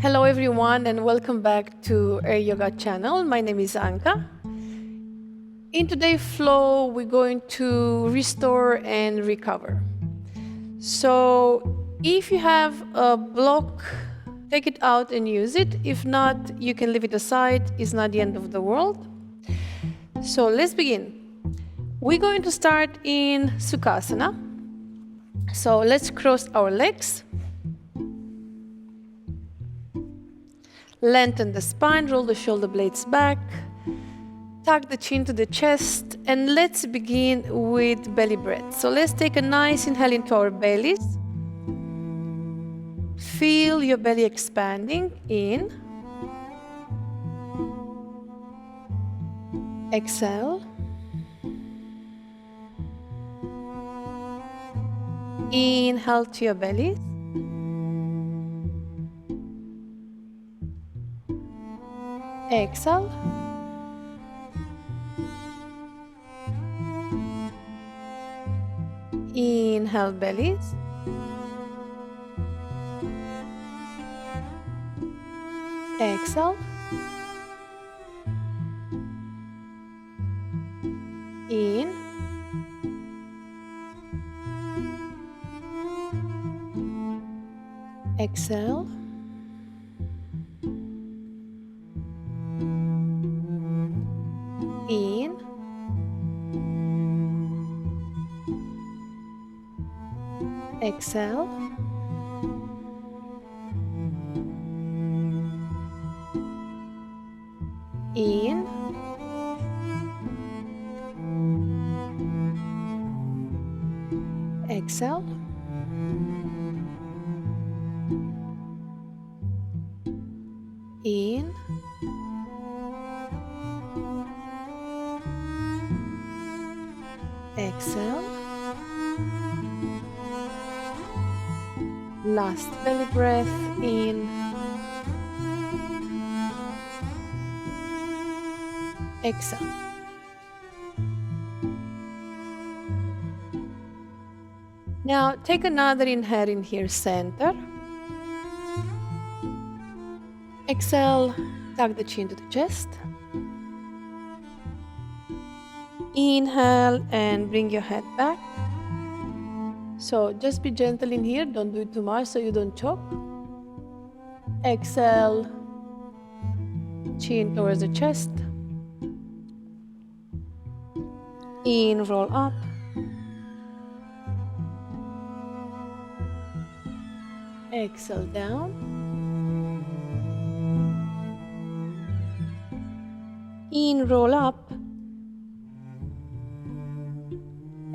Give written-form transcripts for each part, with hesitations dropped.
Hello everyone and welcome back to Air Yoga channel. My name is Anca. In today's flow, we're going to restore and recover. So if you have a block, take it out and use it. If not, you can leave it aside. It's not the end of the world. So let's begin. We're going to start in Sukhasana. So let's cross our legs. Lengthen the spine, roll the shoulder blades back, tuck the chin to the chest, and let's begin with belly breath. So let's take a nice inhale into our bellies. Feel your belly expanding in. Exhale. Inhale to your bellies. Exhale. Inhale bellies. Exhale. In. Exhale. In. Exhale. In. Exhale. In. Exhale. Last belly breath in. Exhale. Now take another inhale in here, center. Exhale, tuck the chin to the chest. Inhale and bring your head back. So just be gentle in here, don't do it too much so you don't choke. Exhale, chin towards the chest. In, roll up. Exhale down. In, roll up.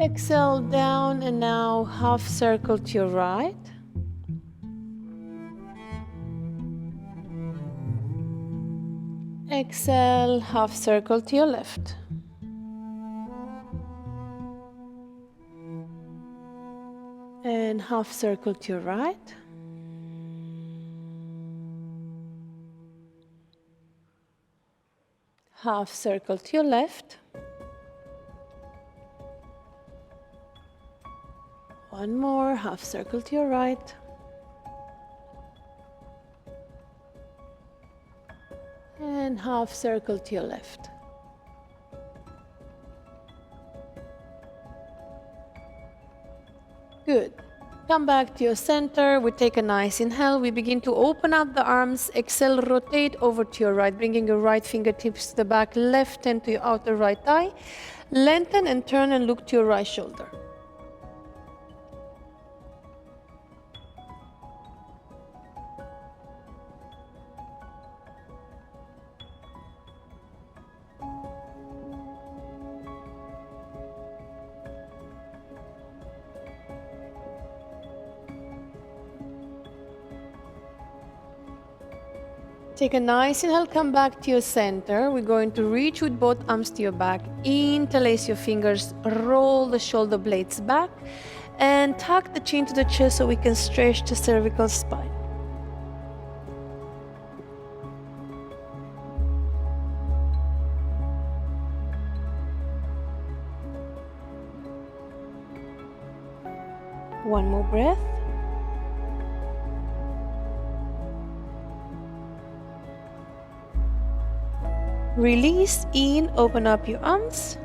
Exhale down and now half circle to your right. Exhale, half circle to your left. And half circle to your right. Half circle to your left. One more, half circle to your right. And half circle to your left. Good. Come back to your center. We take a nice inhale. We begin to open up the arms. Exhale, rotate over to your right, bringing your right fingertips to the back, left hand to your outer right thigh. Lengthen and turn and look to your right shoulder. Take a nice inhale, come back to your center. We're going to reach with both arms to your back. Interlace your fingers, roll the shoulder blades back, and tuck the chin to the chest so we can stretch the cervical spine. One more breath. Release, in, open up your arms.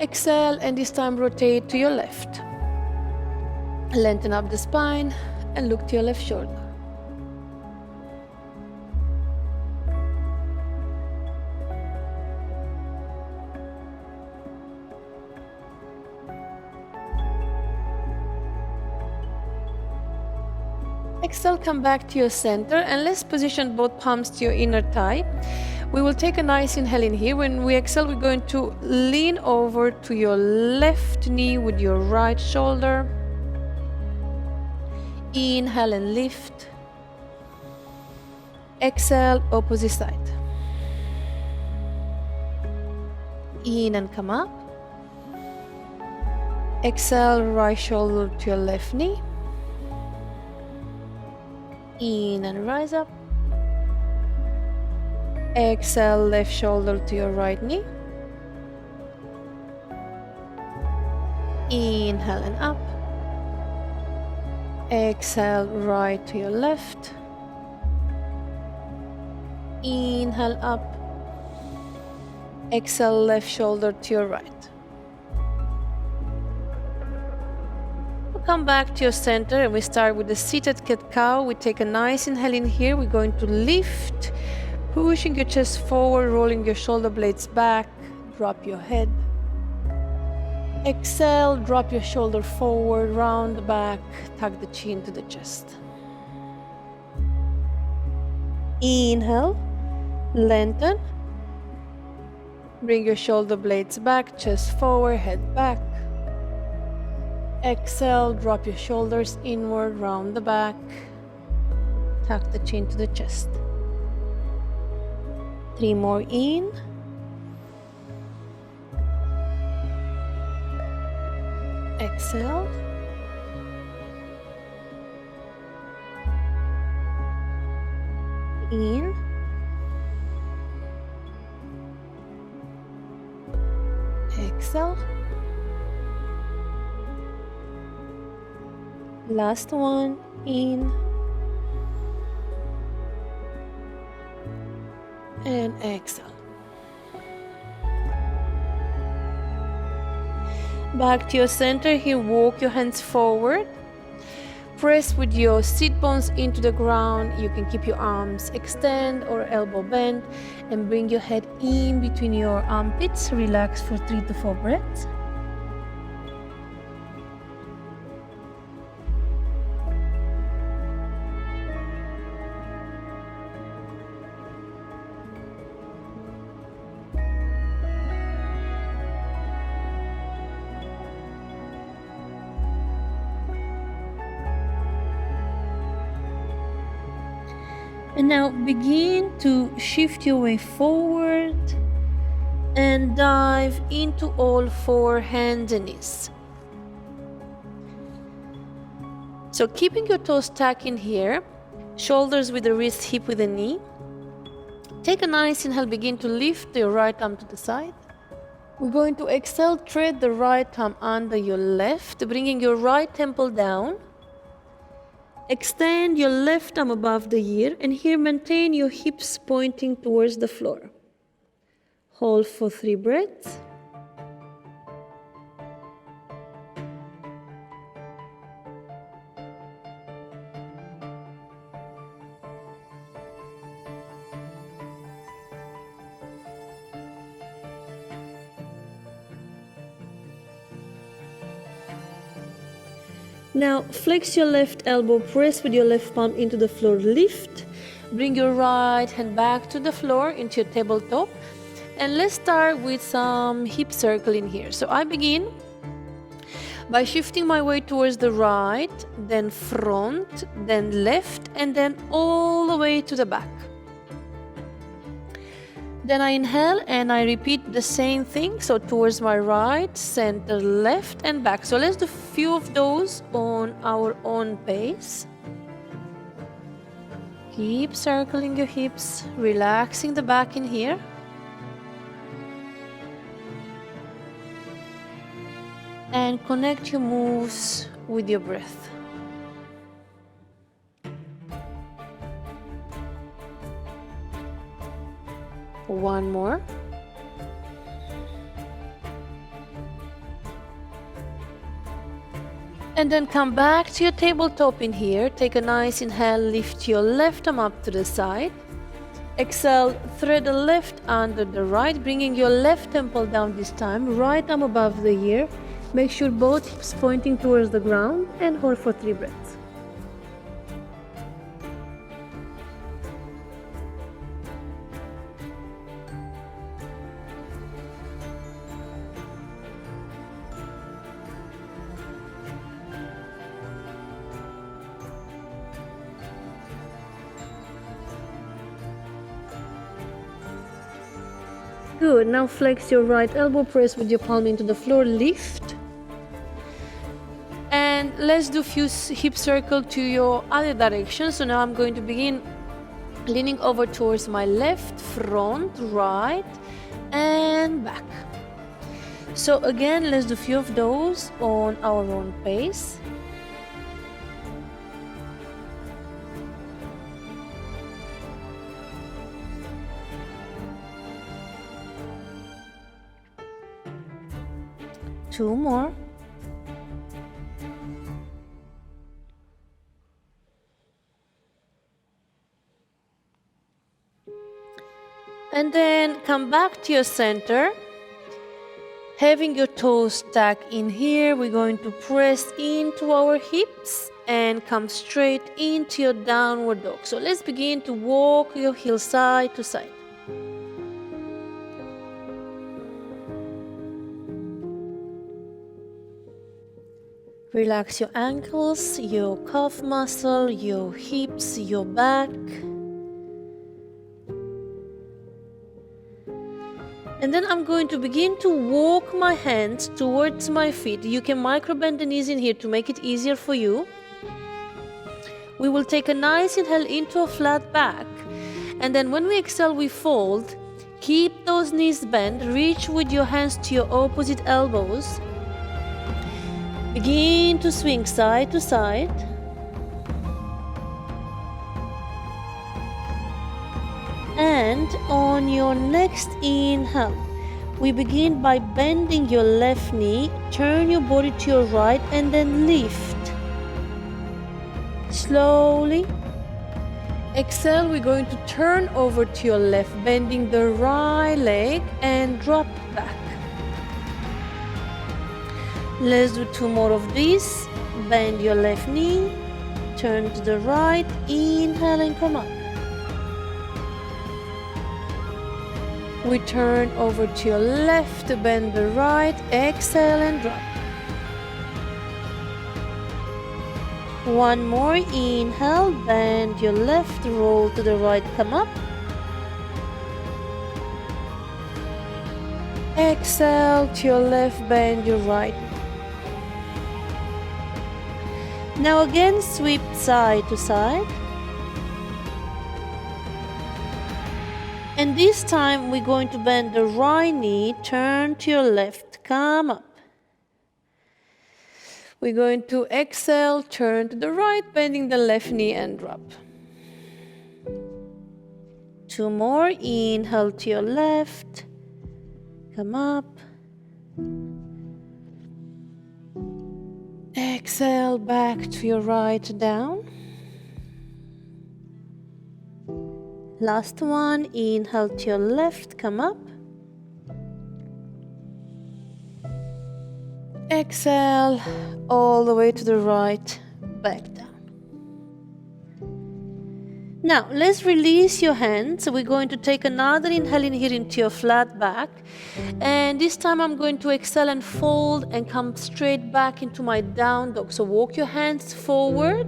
Exhale, and this time rotate to your left. Lengthen up the spine and look to your left shoulder. Exhale, come back to your center, and let's position both palms to your inner thigh. We will take a nice inhale in here. When we exhale, we're going to lean over to your left knee with your right shoulder. Inhale and lift. Exhale, opposite side. In and come up. Exhale, right shoulder to your left knee. In and rise up. Exhale, left shoulder to your right knee. Inhale and up. Exhale, right to your left. Inhale up. Exhale, left shoulder to your right. Come back to your center, and we start with the seated cat-cow. We take a nice inhale in here. We're going to lift, pushing your chest forward, rolling your shoulder blades back, drop your head. Exhale, drop your shoulder forward, round the back, tuck the chin to the chest. Inhale, lengthen. Bring your shoulder blades back, chest forward, head back. Exhale, drop your shoulders inward, round the back, tuck the chin to the chest. 3 more in. Exhale. In. Exhale. Last one, in and exhale. Back to your center here, walk your hands forward. Press with your sit bones into the ground. You can keep your arms extend or elbow bent, and bring your head in between your armpits. Relax for 3 to 4 breaths. And now begin to shift your way forward and dive into all 4 hands and knees. So keeping your toes tucked in here, shoulders with the wrist, hip with the knee. Take a nice inhale, begin to lift your right arm to the side. We're going to exhale, thread the right arm under your left, bringing your right temple down. Extend your left arm above the ear, and here maintain your hips pointing towards the floor. Hold for 3 breaths. Now flex your left elbow, press with your left palm into the floor, lift. Bring your right hand back to the floor into your tabletop. And let's start with some hip circle in here. So I begin by shifting my weight towards the right, then front, then left, and then all the way to the back. Then I inhale and I repeat the same thing. So towards my right, center, left, and back. So let's do a few of those on our own pace. Keep circling your hips, relaxing the back in here. And connect your moves with your breath. One more. And then come back to your tabletop in here. Take a nice inhale, lift your left arm up to the side. Exhale, thread the left under the right, bringing your left temple down this time, right arm above the ear. Make sure both hips pointing towards the ground and hold for 3 breaths. Good. Now flex your right elbow, press with your palm into the floor, lift. And let's do a few hip circles to your other direction. So now I'm going to begin leaning over towards my left, front, right, and back. So again, let's do a few of those on our own pace. Two more. And then come back to your center. Having your toes stacked in here, we're going to press into our hips and come straight into your downward dog. So let's begin to walk your heels side to side. Relax your ankles, your calf muscle, your hips, your back. And then I'm going to begin to walk my hands towards my feet. You can micro bend the knees in here to make it easier for you. We will take a nice inhale into a flat back. And then when we exhale, we fold. Keep those knees bent. Reach with your hands to your opposite elbows. Begin to swing side to side. And on your next inhale, we begin by bending your left knee, turn your body to your right, and then lift. Slowly. Exhale, we're going to turn over to your left, bending the right leg and drop back. Let's do 2 more of these. Bend your left knee, turn to the right, inhale and come up. We turn over to your left, bend the right, exhale and drop. 1 more, inhale, bend your left, roll to the right, come up. Exhale to your left, bend your right. Now again, sweep side to side. And this time we're going to bend the right knee, turn to your left, come up. We're going to exhale, turn to the right, bending the left knee and drop. 2 more, inhale to your left, come up. Exhale back to your right, down. Last one, inhale to your left, come up. Exhale all the way to the right, back down. Now let's release your hands. So we're going to take another inhale in here into your flat back. And this time I'm going to exhale and fold and come straight back into my down dog. So walk your hands forward.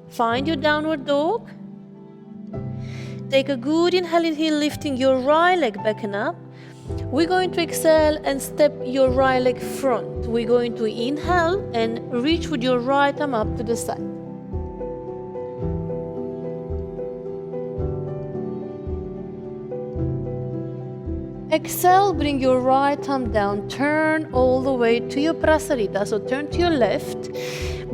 Find your downward dog. Take a good inhale in here, lifting your right leg back and up. We're going to exhale and step your right leg front. We're going to inhale and reach with your right arm up to the side. Exhale, bring your right arm down, turn all the way to your Prasarita. So turn to your left,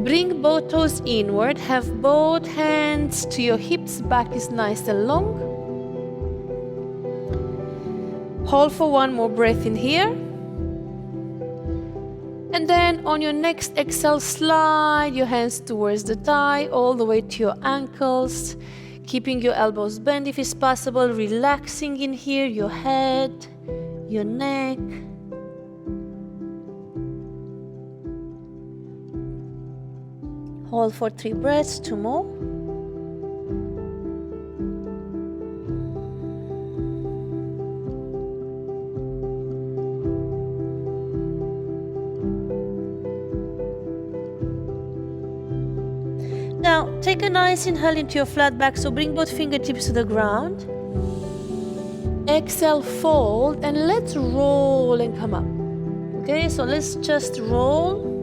bring both toes inward, have both hands to your hips, back is nice and long. Hold for one more breath in here. And then on your next exhale, slide your hands towards the thigh, all the way to your ankles, keeping your elbows bent if it's possible, relaxing in here, your head, your neck. Hold for 3 breaths, 2 more. Now, take a nice inhale into your flat back, so bring both fingertips to the ground. Exhale, fold, and let's roll and come up. Okay, so let's just roll.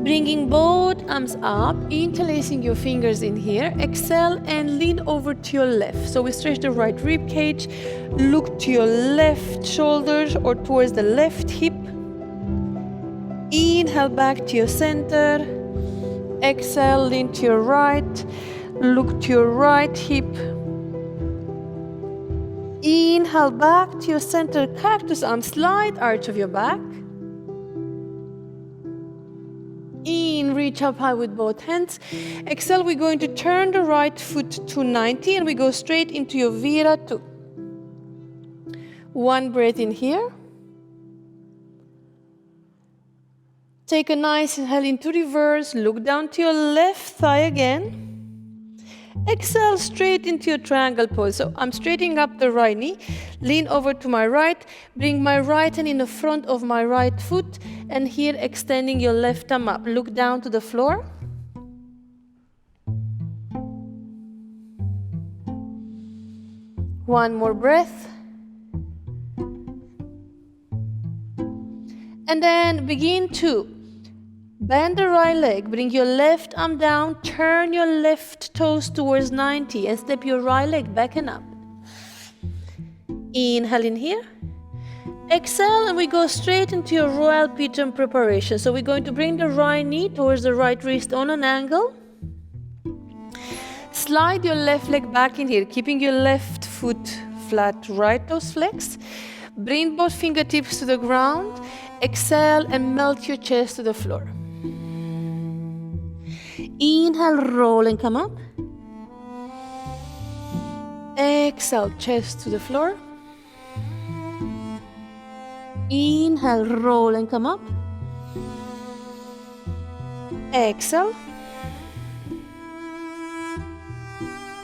Bringing both arms up, interlacing your fingers in here. Exhale and lean over to your left. So we stretch the right rib cage, look to your left shoulders or towards the left hip. Inhale back to your center. Exhale, lean to your right, look to your right hip. Inhale back to your center, cactus arm, slide arch of your back. In, reach up high with both hands. Exhale, we're going to turn the right foot to 90 and we go straight into your Viratu. One breath in here. Take a nice inhale into reverse, look down to your left thigh again. Exhale straight into your triangle pose. So I'm straightening up the right knee, lean over to my right, bring my right hand in the front of my right foot, and here extending your left arm up. Look down to the floor. One more breath. And then begin to bend the right leg, bring your left arm down, turn your left toes towards 90 and step your right leg back and up. Inhale in here. Exhale and we go straight into your royal pigeon preparation. So we're going to bring the right knee towards the right wrist on an angle. Slide your left leg back in here, keeping your left foot flat, right toes flexed. Bring both fingertips to the ground. Exhale and melt your chest to the floor. Inhale, roll and come up. Exhale, chest to the floor. Inhale, roll and come up. Exhale.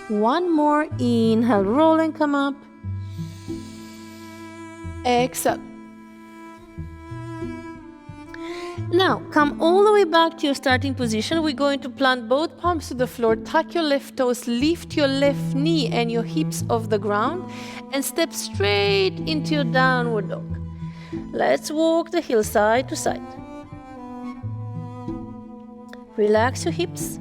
One more. Inhale, roll and come up. Exhale. Now, come all the way back to your starting position. We're going to plant both palms to the floor, tuck your left toes, lift your left knee and your hips off the ground, and step straight into your downward dog. Let's walk the heel side to side. Relax your hips.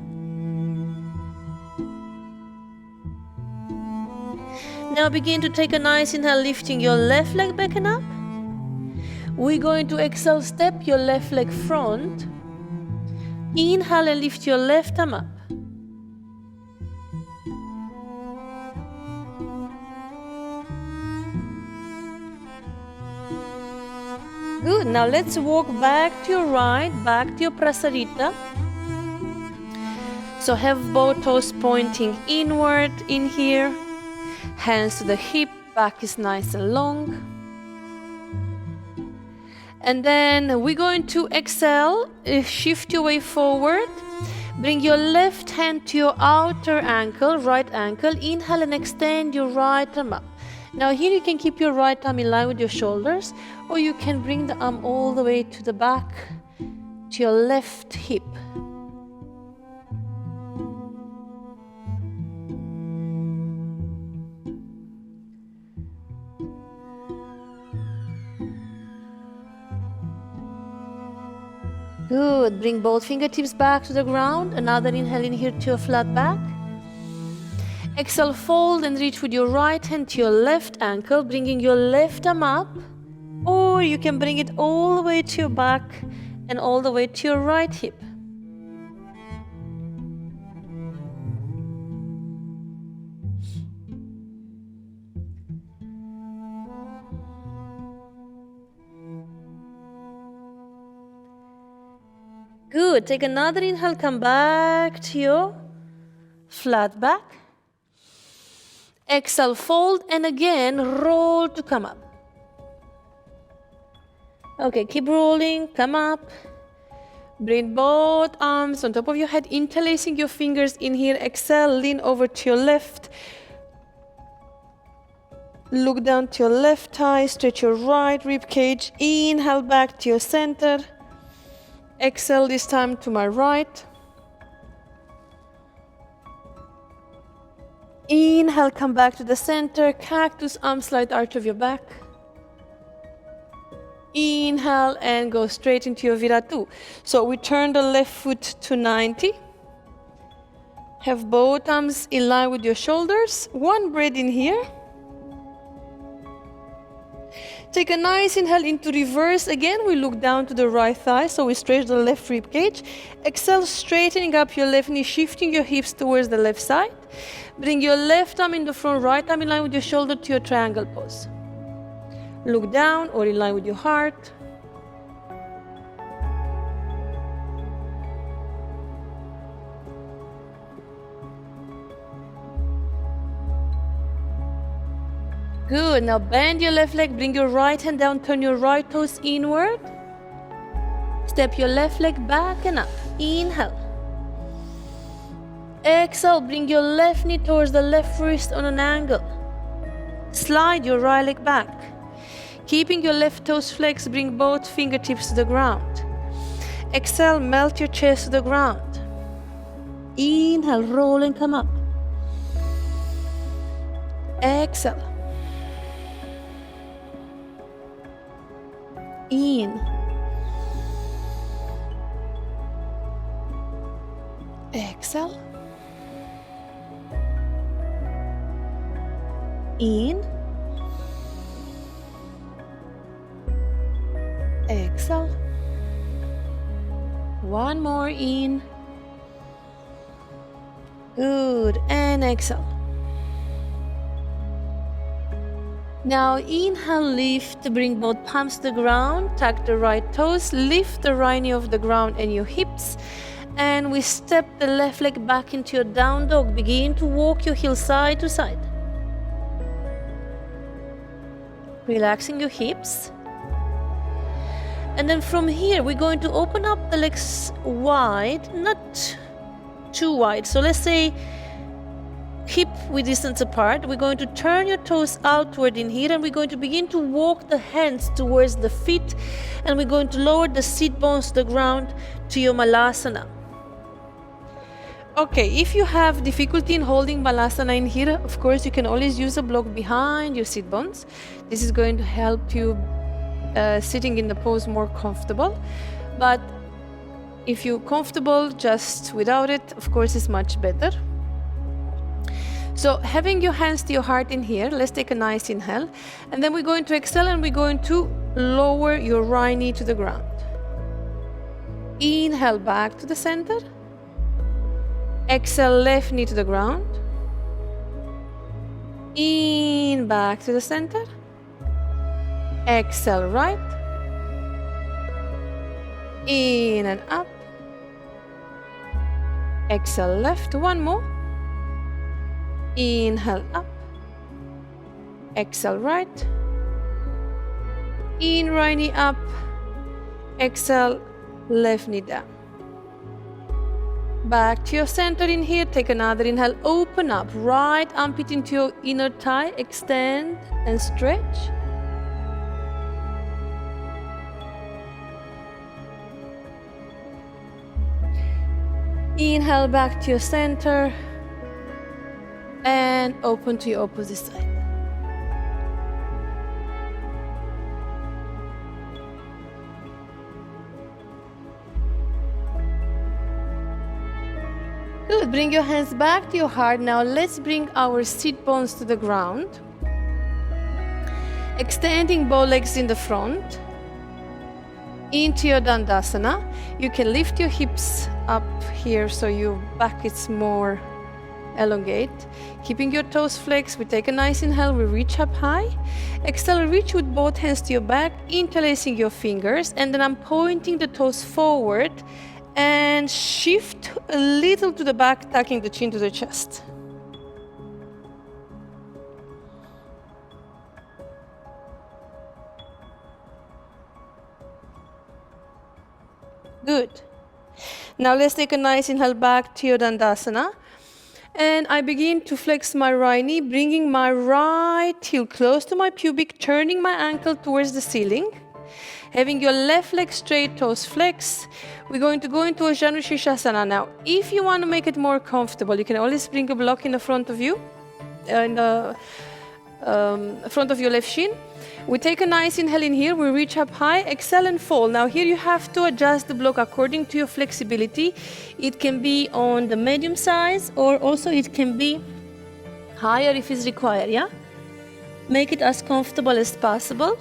Now begin to take a nice inhale, lifting your left leg back and up. We're going to exhale, step your left leg front. Inhale and lift your left arm up. Good. Now let's walk back to your right, back to your Prasarita. So have both toes pointing inward in here. Hands to the hip, back is nice and long. And then we're going to exhale, shift your way forward. Bring your left hand to your outer ankle, right ankle. Inhale and extend your right arm up. Now here you can keep your right arm in line with your shoulders, or you can bring the arm all the way to the back, to your left hip. Good. Bring both fingertips back to the ground. Another inhale in here to your flat back. Exhale, fold and reach with your right hand to your left ankle, bringing your left arm up. Or you can bring it all the way to your back and all the way to your right hip. Good. Take another inhale, come back to your flat back. Exhale, fold, and again, roll to come up. Okay, keep rolling, come up. Bring both arms on top of your head, interlacing your fingers in here. Exhale, lean over to your left. Look down to your left thigh, stretch your right rib cage. Inhale back to your center. Exhale this time to my right. Inhale, come back to the center. Cactus, arm slide arch of your back. Inhale and go straight into your Viratu. So we turn the left foot to 90. Have both arms in line with your shoulders. One breath in here. Take a nice inhale into reverse. Again, we look down to the right thigh, so we stretch the left rib cage. Exhale, straightening up your left knee, shifting your hips towards the left side. Bring your left arm in the front, right arm in line with your shoulder to your triangle pose. Look down or in line with your heart. Good. Now bend your left leg, bring your right hand down, turn your right toes inward. Step your left leg back and up. Inhale. Exhale, bring your left knee towards the left wrist on an angle. Slide your right leg back. Keeping your left toes flexed, bring both fingertips to the ground. Exhale, melt your chest to the ground. Inhale, roll and come up. Exhale. In. Exhale. In. Exhale. One more in. Good. And exhale. Now inhale, lift, bring both palms to the ground, tuck the right toes, lift the right knee off the ground and your hips, and we step the left leg back into your down dog. Begin to walk your heels side to side. Relaxing your hips. And then from here, we're going to open up the legs wide, not too wide. So let's say hip width distance apart. We're going to turn your toes outward in here, and we're going to begin to walk the hands towards the feet, and we're going to lower the sit bones to the ground to your Malasana. Okay, if you have difficulty in holding Malasana in here, of course you can always use a block behind your sit bones. This is going to help you sitting in the pose more comfortable. But if you're comfortable just without it, of course it's much better. So having your hands to your heart in here, let's take a nice inhale. And then we're going to exhale, and we're going to lower your right knee to the ground. Inhale back to the center. Exhale, left knee to the ground. In, back to the center. Exhale, right. In and up. Exhale, left. One more. Inhale, up. Exhale, right. In, right knee up. Exhale, left knee down. Back to your center in here. Take another inhale. Open up. Right armpit into your inner thigh. Extend and stretch. Inhale back to your center. And open to your opposite side. Good. Bring your hands back to your heart. Now let's bring our sit bones to the ground. Extending both legs in the front. Into your Dandasana. You can lift your hips up here so your back is more elongate. Keeping your toes flexed, we take a nice inhale, we reach up high. Exhale, reach with both hands to your back, interlacing your fingers, and then I'm pointing the toes forward And shift a little to the back, tucking the chin to the chest. Good. Now let's take a nice inhale back to Uttanasana. And I begin to flex my right knee, bringing my right heel close to my pubic, turning my ankle towards the ceiling. Having your left leg straight, toes flex. We're going to go into a Shirshasana now. If you want to make it more comfortable, you can always bring a block in the front of you, in the front of your left shin. We take a nice inhale in here, we reach up high, exhale and fall. Now here you have to adjust the block according to your flexibility. It can be on the medium size, or also it can be higher if it's required, yeah? Make it as comfortable as possible.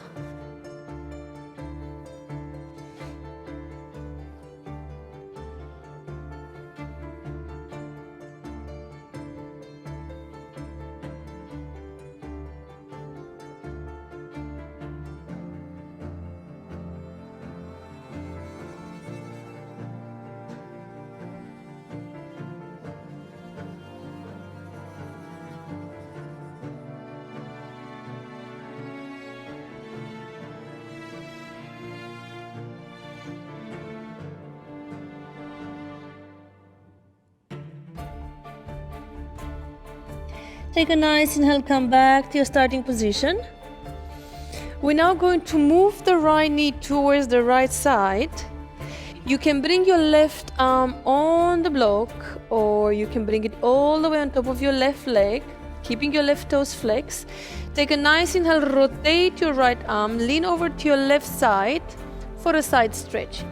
Take a nice inhale, come back to your starting position. We're now going to move the right knee towards the right side. You can bring your left arm on the block, or you can bring it all the way on top of your left leg, keeping your left toes flexed. Take a nice inhale, rotate your right arm, lean over to your left side for a side stretch.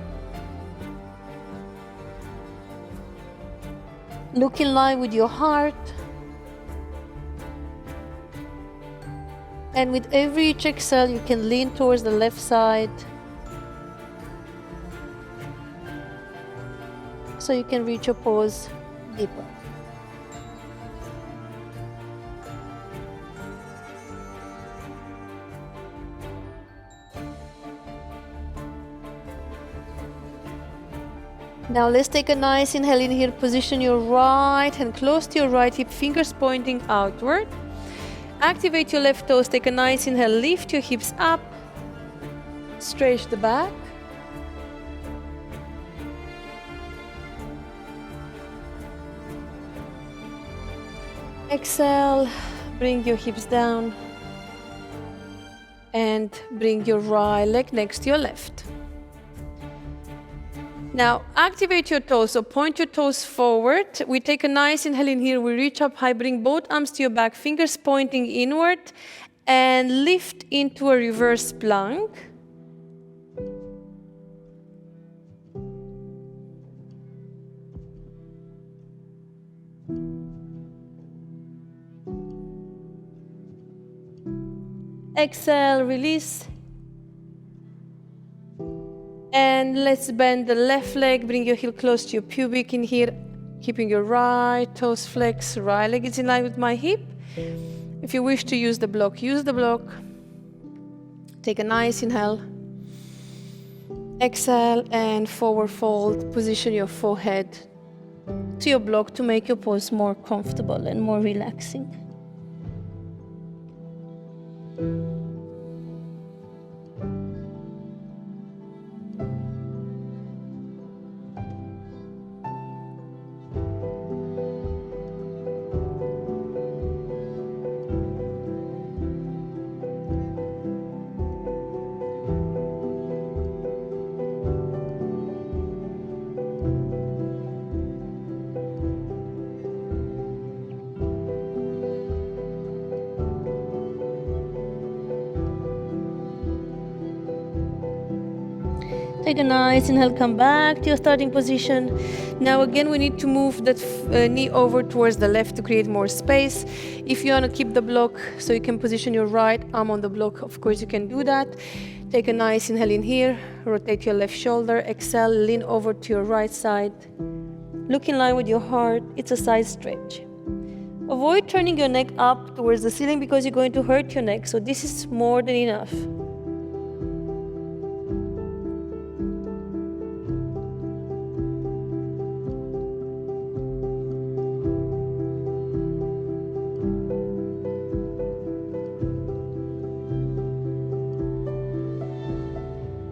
Look in line with your heart. And with every each exhale, you can lean towards the left side, so you can reach your pose deeper. Now let's take a nice inhale in here. Position your right hand close to your right hip, fingers pointing outward. Activate your left toes, take a nice inhale, lift your hips up, stretch the back. Exhale, bring your hips down and bring your right leg next to your left. Now activate your toes, so point your toes forward. We take a nice inhale in here, we reach up high, bring both arms to your back, fingers pointing inward, and lift into a reverse plank. Exhale, release. And let's bend the left leg, bring your heel close to your pubic in here, keeping your right toes flexed, right leg is in line with my hip. If you wish to use the block, use the block. Take a nice inhale. Exhale and forward fold. Position your forehead to your block to make your pose more comfortable and more relaxing. Take a nice inhale, come back to your starting position. Now again, we need to move that knee over towards the left to create more space. If you want to keep the block so you can position your right arm on the block, of course you can do that. Take a nice inhale in here, rotate your left shoulder, exhale, lean over to your right side. Look in line with your heart, it's a side stretch. Avoid turning your neck up towards the ceiling because you're going to hurt your neck, so this is more than enough.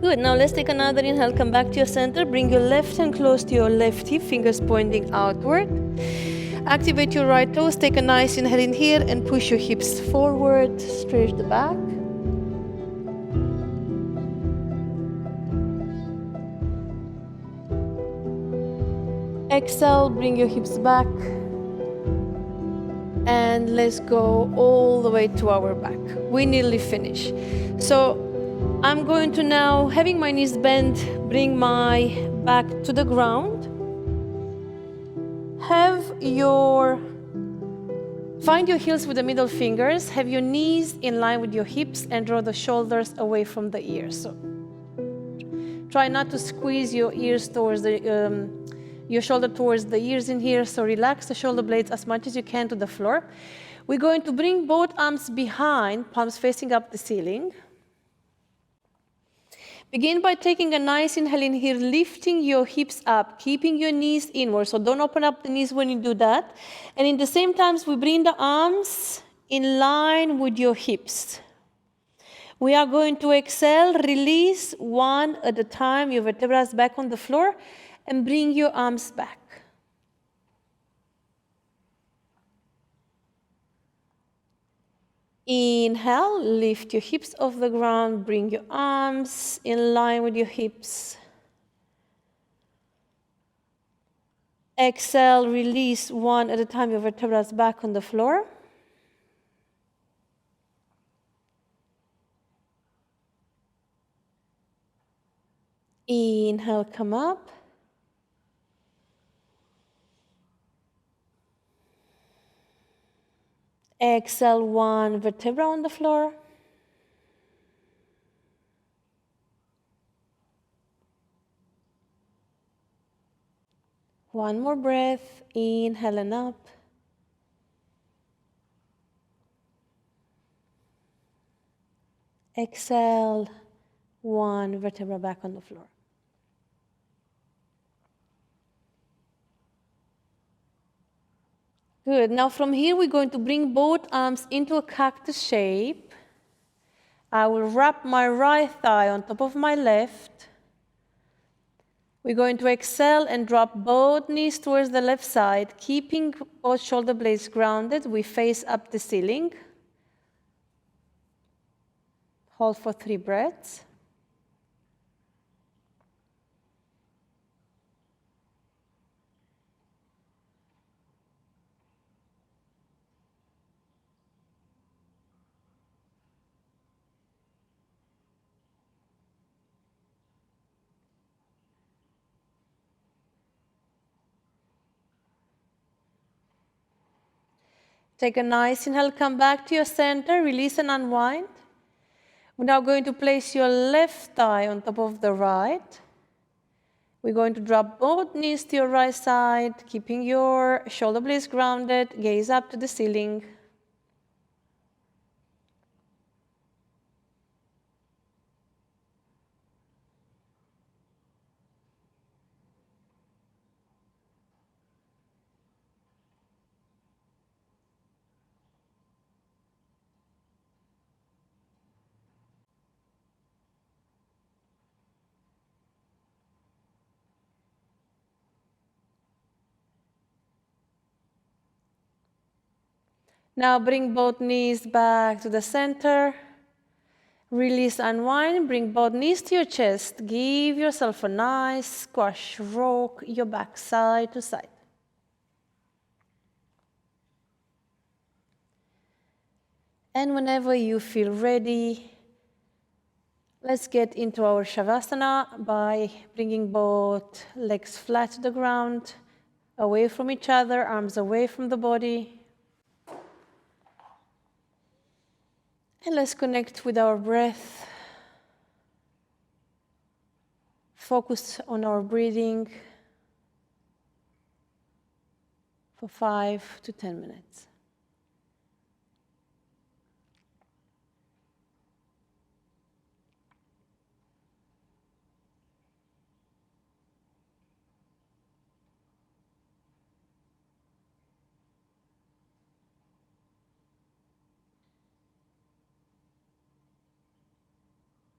Good, now let's take another inhale, come back to your center, bring your left hand close to your left hip, fingers pointing outward. Activate your right toes, take a nice inhale in here and push your hips forward, stretch the back. Exhale, bring your hips back. And let's go all the way to our back. We nearly finished. So I'm going to now, having my knees bent, bring my back to the ground. Find your heels with the middle fingers. Have your knees in line with your hips and draw the shoulders away from the ears. So try not to squeeze your ears towards your shoulder towards the ears in here. So relax the shoulder blades as much as you can to the floor. We're going to bring both arms behind, palms facing up the ceiling. Begin by taking a nice inhale in here, lifting your hips up, keeping your knees inward. So don't open up the knees when you do that. And in the same time, we bring the arms in line with your hips. We are going to exhale, release one at a time, your vertebrae back on the floor, and bring your arms back. Inhale, lift your hips off the ground, bring your arms in line with your hips. Exhale, release one at a time, your vertebrae back on the floor. Inhale, come up. Exhale, one vertebra on the floor. One more breath, inhale and up. Exhale, one vertebra back on the floor. Good. Now from here, we're going to bring both arms into a cactus shape. I will wrap my right thigh on top of my left. We're going to exhale and drop both knees towards the left side, keeping both shoulder blades grounded. We face up the ceiling. Hold for 3 breaths. Take a nice inhale, come back to your center, release and unwind. We're now going to place your left thigh on top of the right. We're going to drop both knees to your right side, keeping your shoulder blades grounded, gaze up to the ceiling. Now bring both knees back to the center. Release, unwind, bring both knees to your chest. Give yourself a nice squash, rock your back side to side. And whenever you feel ready, let's get into our Savasana by bringing both legs flat to the ground, away from each other, arms away from the body. And let's connect with our breath. Focus on our breathing for 5 to 10 minutes.